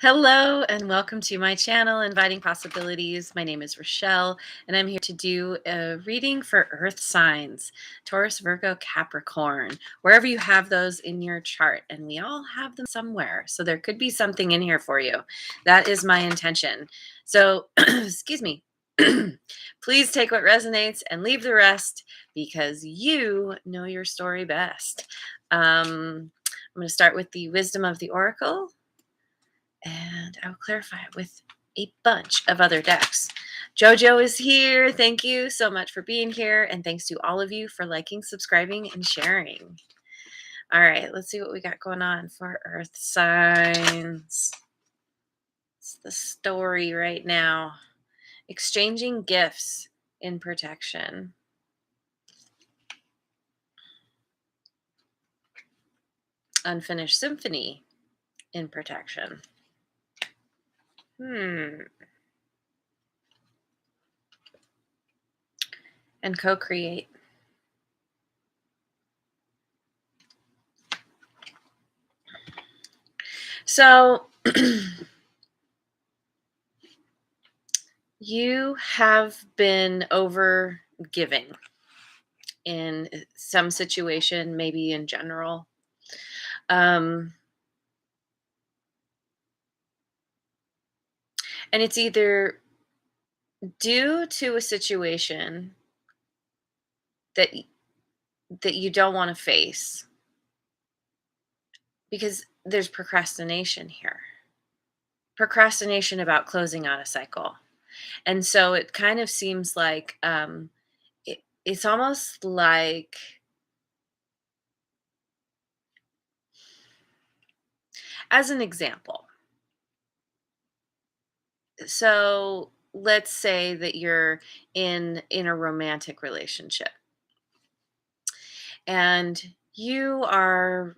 Hello and welcome to my channel, Inviting Possibilities. My name is Rochelle, and I'm here to do a reading for Earth signs, Taurus, Virgo, Capricorn, wherever you have those in your chart. And we all have them somewhere, so there could be something in here for you. That is my intention. So, excuse me. Please take what resonates and leave the rest because you know your story best. I'm going to start with the wisdom of the Oracle, and I will clarify it with a bunch of other decks. Jojo is here. Thank you so much for being here. And thanks to all of you for liking, subscribing, and sharing. All right, let's see what we got going on for Earth signs. It's the story right now. Exchanging gifts in protection. Unfinished symphony in protection. And co-create. So you have been over giving in some situation, maybe in general. And it's either due to a situation that you don't want to face because there's procrastination here. Procrastination about closing out a cycle. And so it kind of seems like it's almost like, as an example, so let's say that you're in a romantic relationship and you're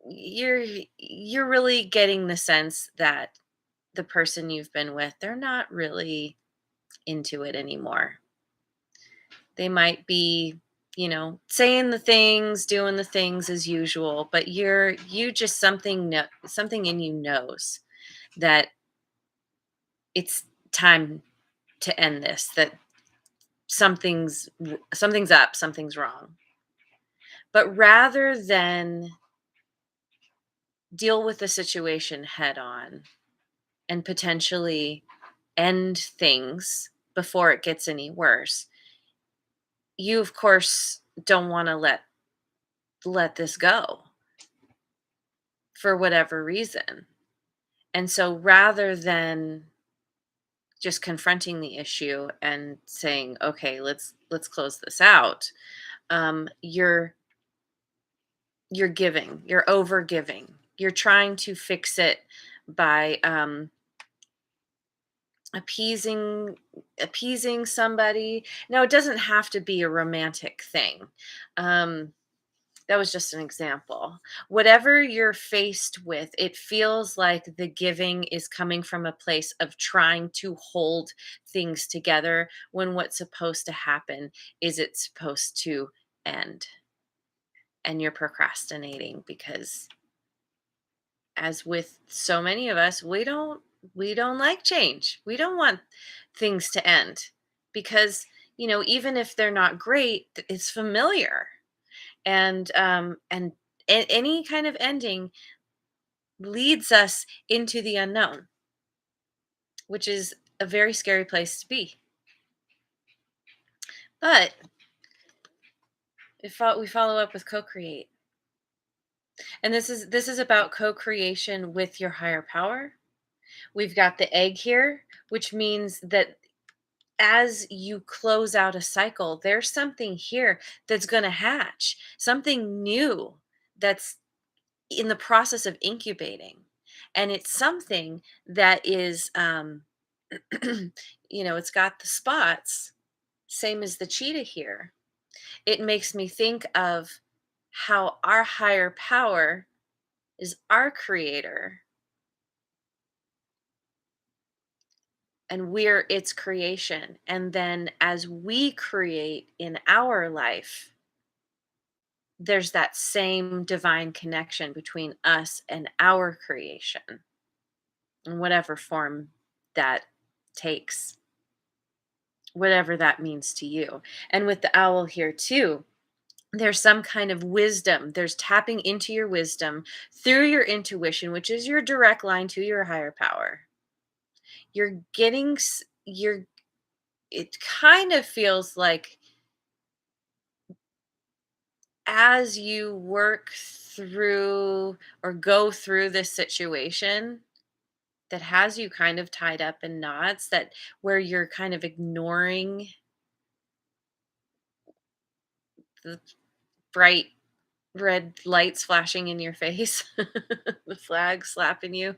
you're really getting the sense that the person you've been with, they're not really into it anymore. They might be, saying the things, doing the things as usual, but you just something in you knows that it's time to end this, that something's up, something's wrong. But rather than deal with the situation head on and potentially end things before it gets any worse, you of course don't want to let this go for whatever reason. And so rather than just confronting the issue and saying, okay, let's close this out, you're giving, you're over giving, you're trying to fix it by appeasing somebody. Now, it doesn't have to be a romantic thing. That was just an example. Whatever you're faced with, it feels like the giving is coming from a place of trying to hold things together when what's supposed to happen is it's supposed to end. And you're procrastinating because, as with so many of us, we don't like change. We don't want things to end because, even if they're not great, it's familiar. And any kind of ending leads us into the unknown, which is a very scary place to be. But we follow up with co-create. And this is about co-creation with your higher power. We've got the egg here, which means that as you close out a cycle, there's something here that's going to hatch, something new that's in the process of incubating. And it's something that is, it's got the spots, same as the cheetah here. It makes me think of how our higher power is our creator and we're its creation. And then as we create in our life, there's that same divine connection between us and our creation. in whatever form that takes, whatever that means to you. And with the owl here too, there's some kind of wisdom. There's tapping into your wisdom through your intuition, which is your direct line to your higher power. You're getting, it kind of feels like as you work through or go through this situation that has you kind of tied up in knots, that where you're kind of ignoring the bright red lights flashing in your face, the flags slapping you,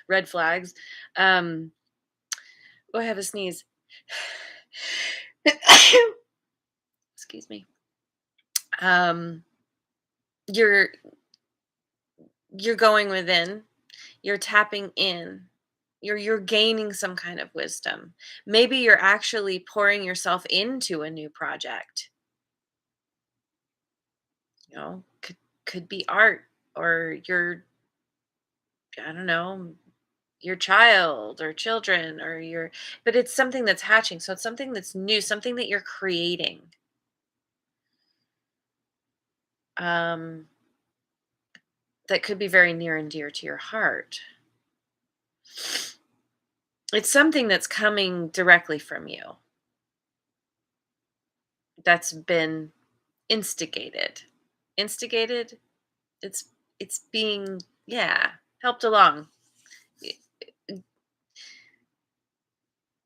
red flags. Um, oh, I have a sneeze. Excuse me. Um, you're you're going within, you're tapping in, you're gaining some kind of wisdom. Maybe you're actually pouring yourself into a new project. You know, could be art, or your, I don't know, your child or children, or your, but it's something that's hatching. So it's something that's new, something that you're creating. Um, that could be very near and dear to your heart. It's something that's coming directly from you. That's been instigated. Instigated? It's it's being, yeah, helped along. Y-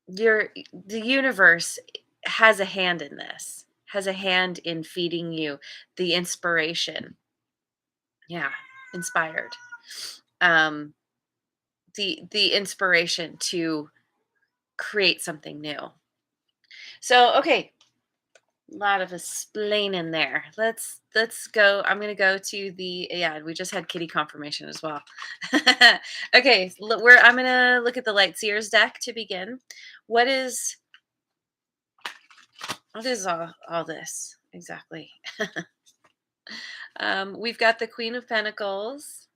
the universe has a hand in this. Has a hand in feeding you the inspiration. Yeah, inspired. Um the inspiration to create something new. So, okay, a lot of explaining there. Let's go. I'm gonna go to the, yeah. We just had kitty confirmation as well. Okay, where I'm gonna look at the Lightseers deck to begin. What is what is all this exactly? We've got the Queen of Pentacles,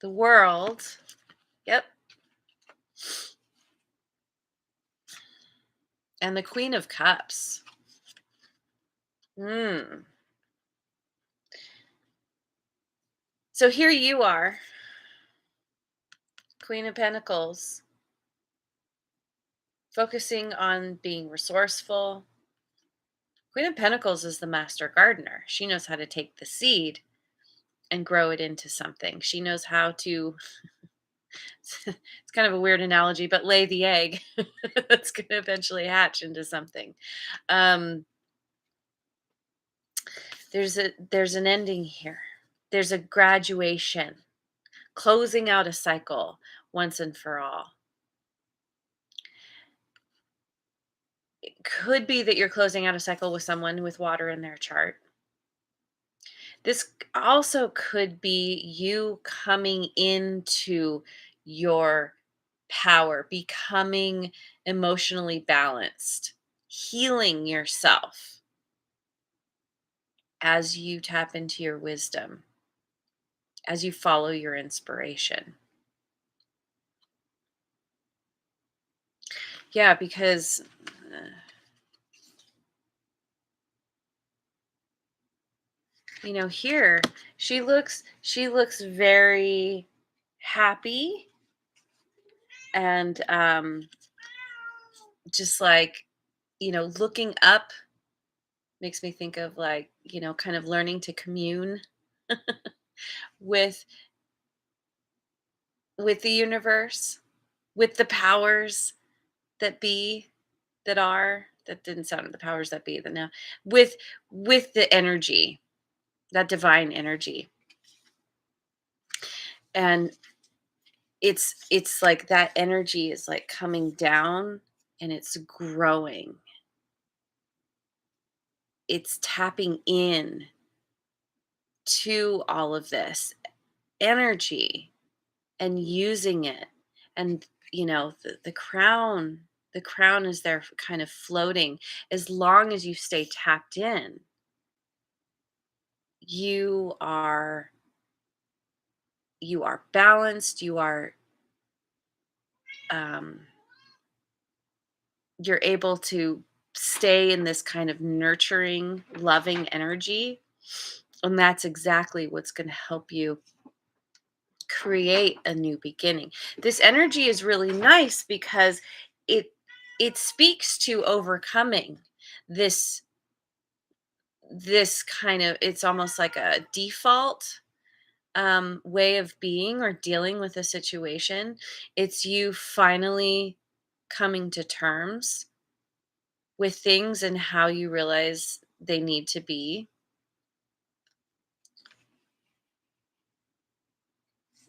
the World. Yep, and the Queen of Cups. Hmm. So here you are, Queen of Pentacles, focusing on being resourceful. Queen of Pentacles is the master gardener. She knows how to take the seed and grow it into something. She knows how to, it's kind of a weird analogy, but lay the egg that's going to eventually hatch into something. Um, there's an ending here. There's a graduation, closing out a cycle once and for all. It could be that you're closing out a cycle with someone with water in their chart. This also could be you coming into your power, becoming emotionally balanced, healing yourself as you tap into your wisdom, as you follow your inspiration. Yeah, because here she looks very happy, and just like, looking up makes me think of, like, kind of learning to commune with the universe, with the powers that be, that didn't sound, the powers that be, that now, with the energy, that divine energy. And it's like that energy is like coming down, and it's growing. It's tapping in to all of this energy and using it. And the crown is there, kind of floating. As long as you stay tapped in, you are you are balanced, you are um, you're able to stay in this kind of nurturing, loving energy. And that's exactly what's going to help you create a new beginning. This energy is really nice because it it speaks to overcoming this this kind of, it's almost like a default way of being or dealing with a situation. It's you finally coming to terms with things and how you realize they need to be.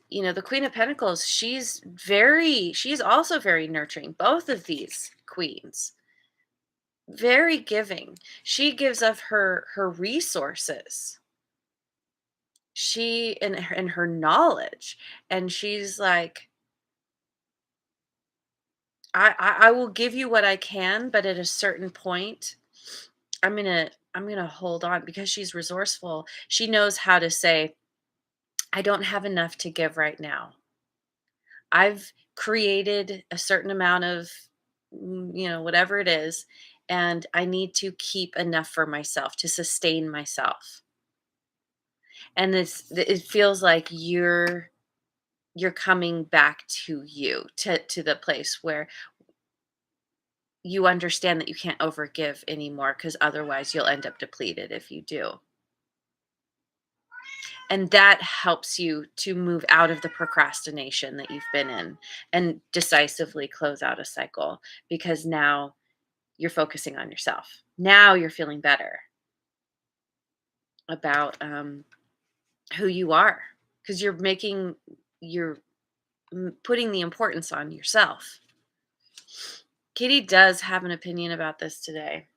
You know, the Queen of Pentacles, she's also very nurturing. Both of these queens, very giving. She gives of her resources. She and her knowledge. And she's like, I will give you what I can, but at a certain point, I'm gonna hold on because she's resourceful. She knows how to say, I don't have enough to give right now. I've created a certain amount of, whatever it is, and I need to keep enough for myself to sustain myself. And it feels like you're coming back to to the place where you understand that you can't overgive anymore because otherwise you'll end up depleted if you do. And that helps you to move out of the procrastination that you've been in and decisively close out a cycle, because now you're focusing on yourself. Now you're feeling better about who you are, because you're putting the importance on yourself. Kitty does have an opinion about this today.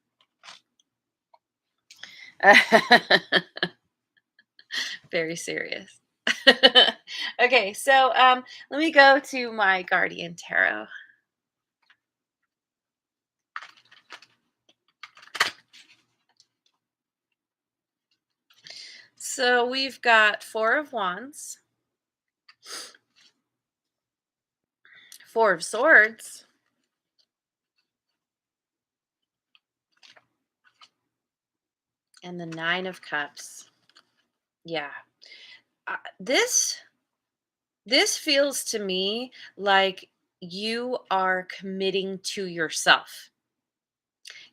Very serious. Okay, so let me go to my guardian tarot. So we've got Four of Wands, Four of Swords, and the Nine of Cups. Yeah. This feels to me like you are committing to yourself.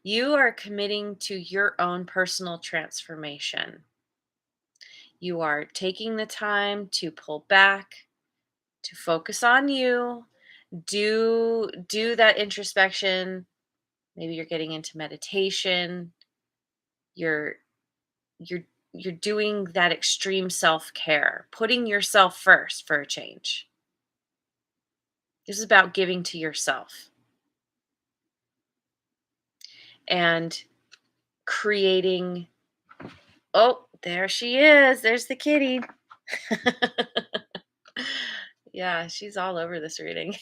You are committing to your own personal transformation. You are taking the time to pull back, to focus on you, do that introspection. Maybe you're getting into meditation. You're you're you're doing that extreme self-care, putting yourself first for a change. This is about giving to yourself and creating. Oh, there she is. There's the kitty. Yeah, she's all over this reading.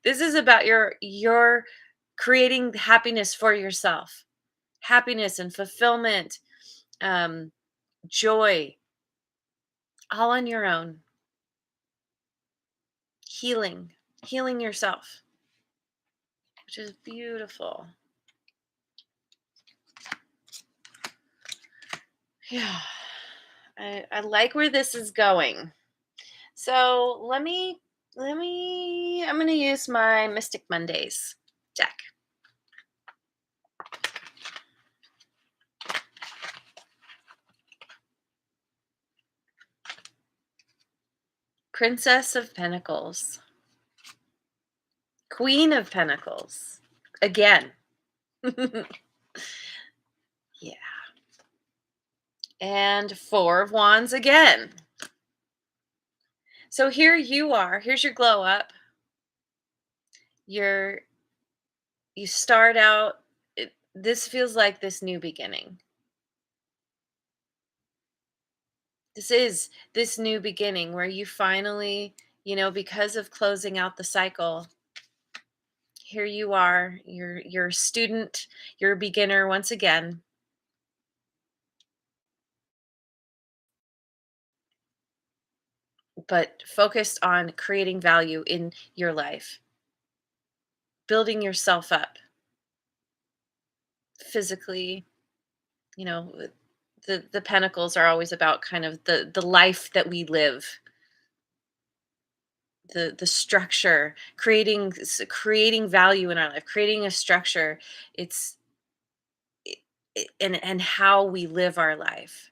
This is about your creating happiness for yourself. Happiness and fulfillment, um, joy, all on your own. Healing yourself, which is beautiful. Yeah. I like where this is going. So I'm gonna use my Mystic Mondays deck. Princess of Pentacles. Queen of Pentacles. Again. Yeah. And Four of Wands again. So here you are. Here's your glow up. You're you start out, this feels like this new beginning. This is this new beginning where you finally, because of closing out the cycle, here you are. You're a student, you're a beginner once again. but focused on creating value in your life, building yourself up physically. You know, the pentacles are always about kind of the life that we live, the structure, creating value in our life, creating a structure. It's and how we live our life.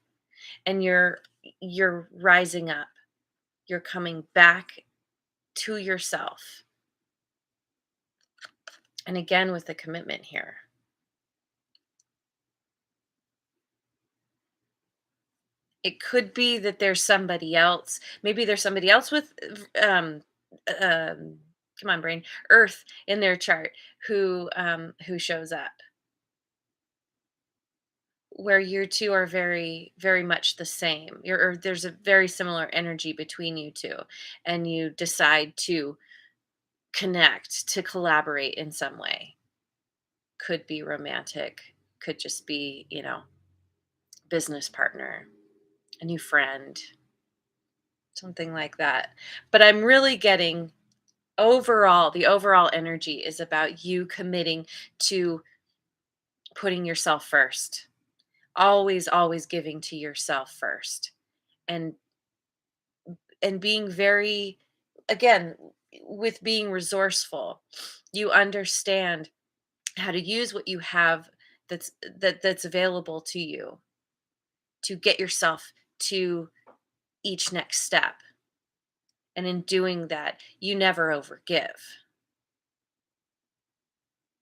And you're rising up. You're coming back to yourself. And again with the commitment here. It could be that there's somebody else. Maybe there's somebody else with um um come on brain, earth in their chart who shows up, where you two are very very much the same. Or there's a very similar energy between you two, and you decide to connect, to collaborate in some way. Could be romantic, could just be, business partner, a new friend, something like that. But I'm really getting overall, the overall energy is about you committing to putting yourself first. Always, always giving to yourself first. And being very, again, with being resourceful, you understand how to use what you have that's available to you to get yourself to each next step. And in doing that, you never overgive.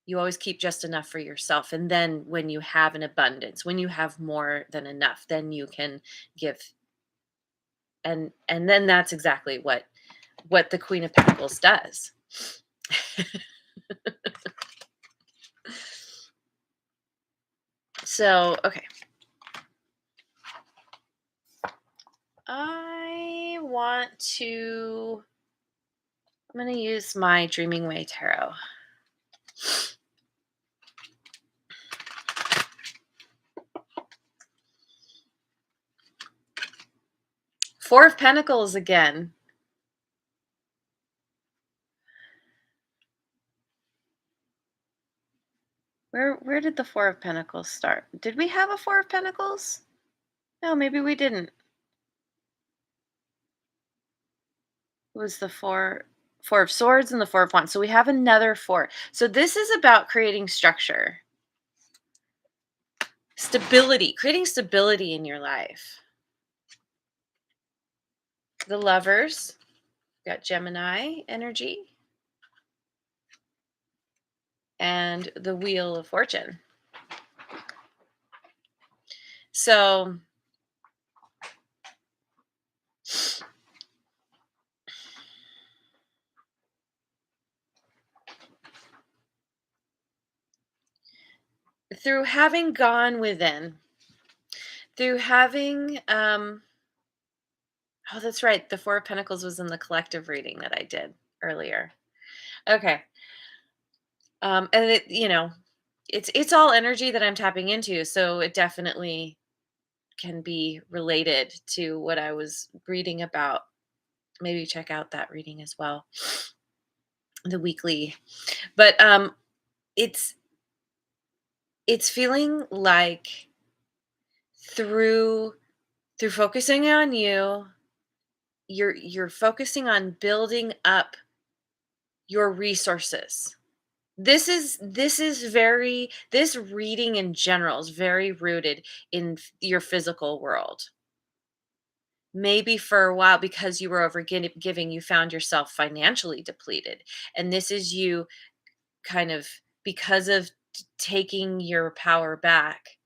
You always keep just enough for yourself. And then when you have an abundance, when you have more than enough, then you can give. And then that's exactly what the Queen of Pentacles does. So, okay. I'm going to use my Dreaming Way Tarot. Four of Pentacles again. Where did the Four of Pentacles start? Did we have a Four of Pentacles? No, maybe we didn't. It was the Four of Swords and the Four of Wands. So we have another four. So this is about creating structure, stability, creating stability in your life. The Lovers, got Gemini energy, and the Wheel of Fortune. So through having gone within, through having oh, that's right, the Four of Pentacles was in the collective reading that I did earlier. Okay. And it's all energy that I'm tapping into, so it definitely can be related to what I was reading about. Maybe check out that reading as well, the weekly. But it's it's feeling like through focusing on you, you're focusing on building up your resources. This reading in general is very rooted in your physical world. Maybe for a while, because you were over giving, you found yourself financially depleted. And this is you kind of, because of taking your power back,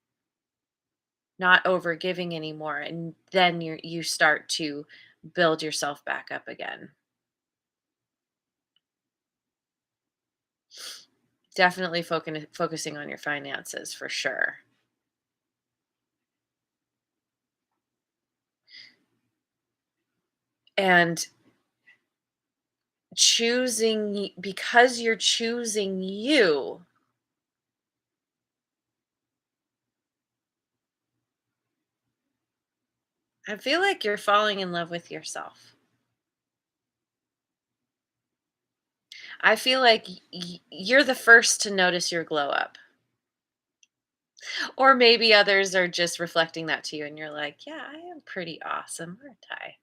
not over giving anymore. And then you start to build yourself back up again. Definitely focusing on your finances for sure. And because you're choosing you, I feel like you're falling in love with yourself. I feel like you're the first to notice your glow up. Or maybe others are just reflecting that to you and you're like, "Yeah, I am pretty awesome, aren't I?"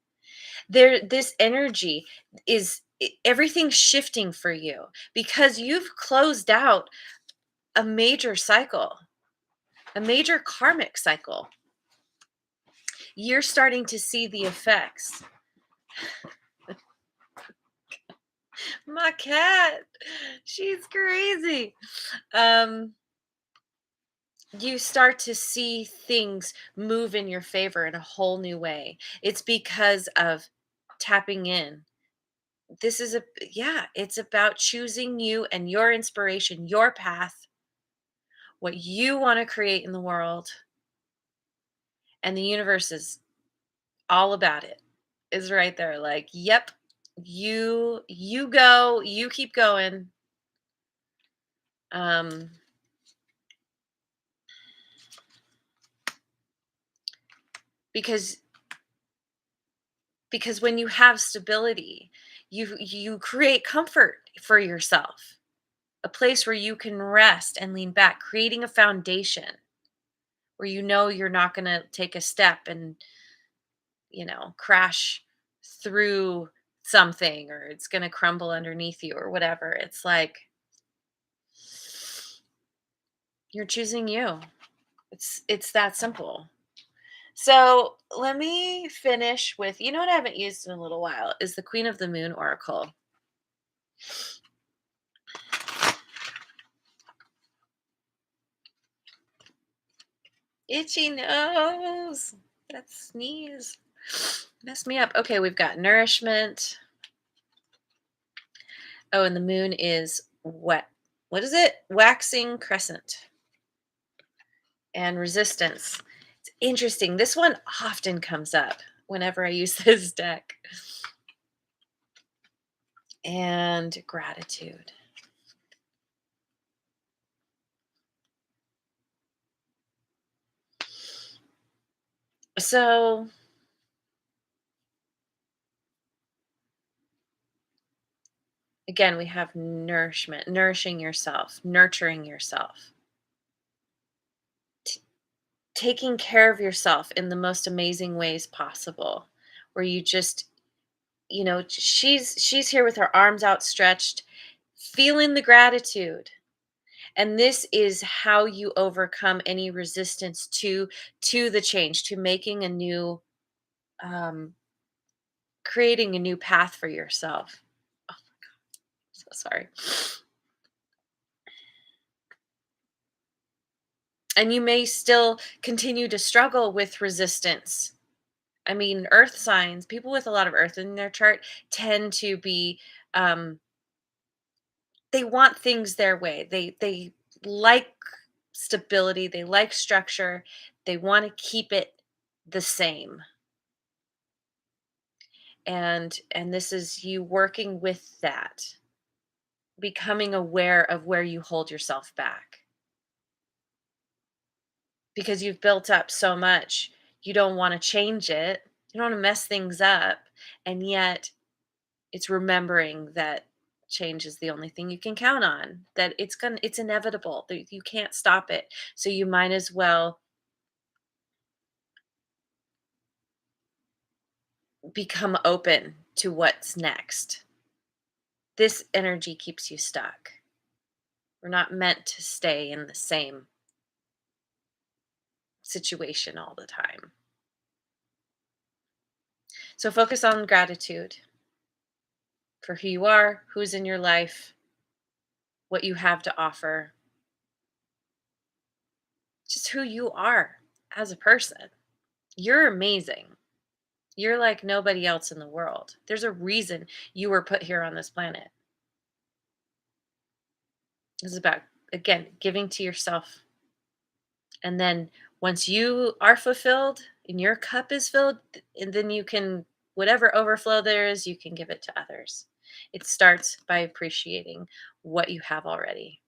This energy is everything's shifting for you because you've closed out a major cycle, a major karmic cycle. You're starting to see the effects. My cat, she's crazy. Um, you start to see things move in your favor in a whole new way. It's because of tapping in. This is a yeah, it's about choosing you and your inspiration, your path, what you want to create in the world, and the universe is all about it. Is right there like, "Yep, you go, you keep going." Um because because when you have stability, you create comfort for yourself, a place where you can rest and lean back, creating a foundation where you know you're not going to take a step and, crash through something or it's going to crumble underneath you or whatever. It's like you're choosing you. It's that simple. So, let me finish with, what I haven't used in a little while is the Queen of the Moon Oracle. Itchy nose. That sneeze messed me up. Okay, we've got nourishment. Oh, and the moon is wet. What is it? Waxing crescent and resistance. It's interesting. This one often comes up whenever I use this deck. And gratitude. So, again, we have nourishment, nourishing yourself, nurturing yourself, t- taking care of yourself in the most amazing ways possible, where you just, she's here with her arms outstretched, feeling the gratitude. And this is how you overcome any resistance to the change, to making a new, um, creating a new path for yourself. Oh, so sorry. And you may still continue to struggle with resistance. I mean, earth signs, people with a lot of earth in their chart tend to be, um, they want things their way. They like stability, they like structure, they want to keep it the same. And this is you working with that, becoming aware of where you hold yourself back because you've built up so much. You don't want to change it. You don't want to mess things up. And yet it's remembering that change is the only thing you can count on, that it's inevitable, that you can't stop it. So you might as well become open to what's next. This energy keeps you stuck. We're not meant to stay in the same situation all the time. So focus on gratitude for who you are, who's in your life, what you have to offer, just who you are as a person. You're amazing. You're like nobody else in the world. There's a reason you were put here on this planet. This is about, again, giving to yourself. And then once you are fulfilled and your cup is filled, and then you can, whatever overflow there is, you can give it to others. It starts by appreciating what you have already,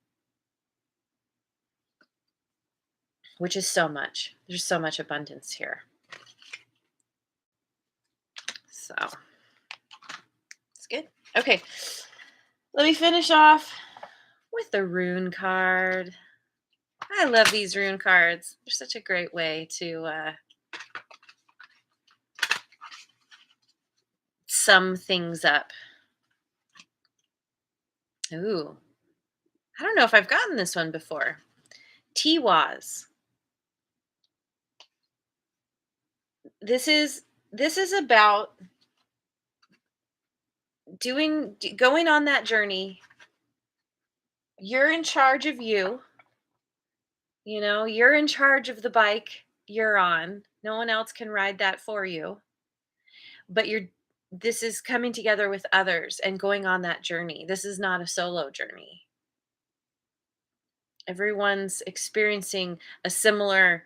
which is so much. There's so much abundance here. So it's good. Okay. Let me finish off with the rune card. I love these rune cards. They're such a great way to sum things up. Ooh, I don't know if I've gotten this one before. Tiwaz. This is about going on that journey. You're in charge of you. You know, you're in charge of the bike you're on. No one else can ride that for you. But this is coming together with others and going on that journey. This is not a solo journey. Everyone's experiencing a similar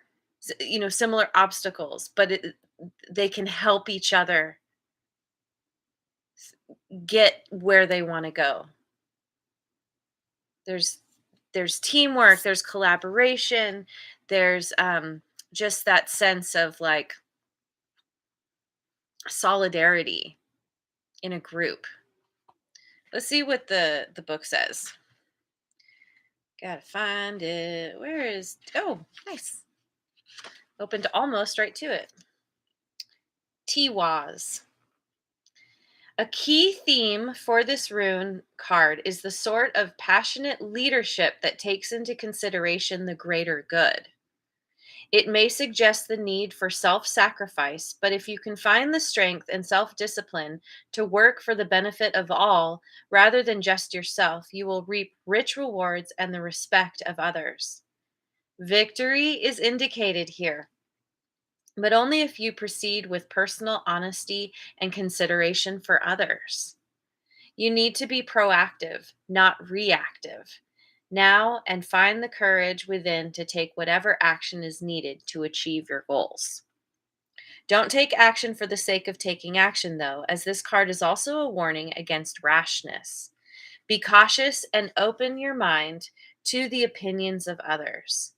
obstacles, but they can help each other get where they want to go. There's teamwork, there's collaboration, there's just that sense of like solidarity in a group. Let's see what the book says. Gotta find it. Where is, oh, nice. Opened almost right to it. Tiwaz. A key theme for this rune card is the sort of passionate leadership that takes into consideration the greater good. It may suggest the need for self sacrifice, but if you can find the strength and self discipline to work for the benefit of all rather than just yourself, you will reap rich rewards and the respect of others. Victory is indicated here, but only if you proceed with personal honesty and consideration for others. You need to be proactive, not reactive, now and find the courage within to take whatever action is needed to achieve your goals. Don't take action for the sake of taking action, though, as this card is also a warning against rashness. Be cautious and open your mind to the opinions of others.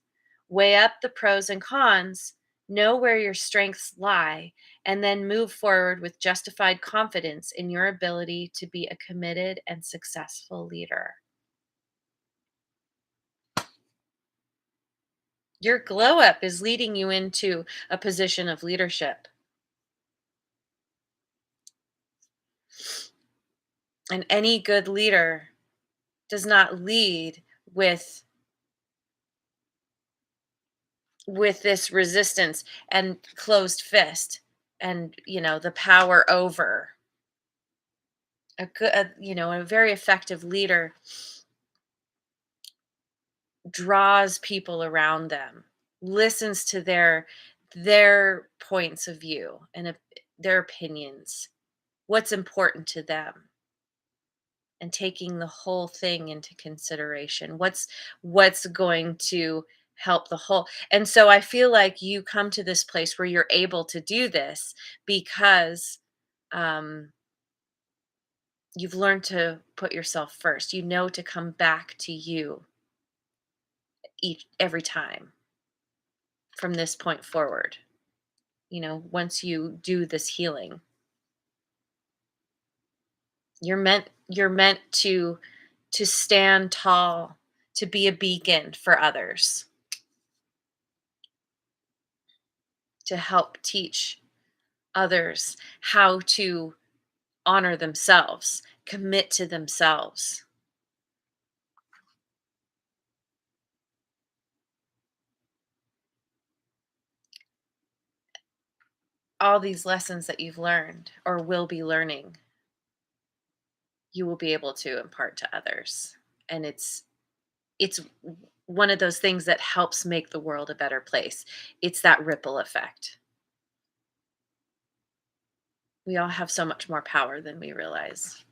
Weigh up the pros and cons, know where your strengths lie, and then move forward with justified confidence in your ability to be a committed and successful leader. Your glow up is leading you into a position of leadership. And any good leader does not lead with this resistance and closed fist and the power over. A very effective leader draws people around them, listens to their points of view and their opinions, what's important to them, and taking the whole thing into consideration. What's going to help the whole. And so I feel like you come to this place where you're able to do this because um you've learned to put yourself first. You know to come back to you every time from this point forward. Once you do this healing, you're meant to stand tall, to be a beacon for others, to help teach others how to honor themselves, commit to themselves. All these lessons that you've learned or will be learning, you will be able to impart to others. And it's one of those things that helps make the world a better place. It's that ripple effect. We all have so much more power than we realize.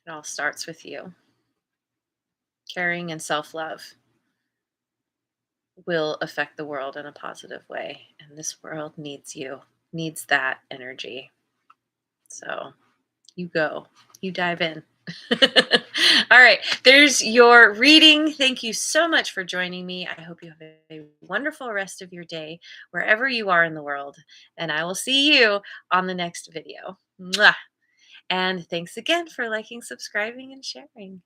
It all starts with you. Caring and self-love will affect the world in a positive way, and this world needs you, needs that energy. So you dive in. All right, there's your reading. Thank you so much for joining me. I hope you have a wonderful rest of your day wherever you are in the world. And I will see you on the next video. Mwah. And thanks again for liking, subscribing, and sharing.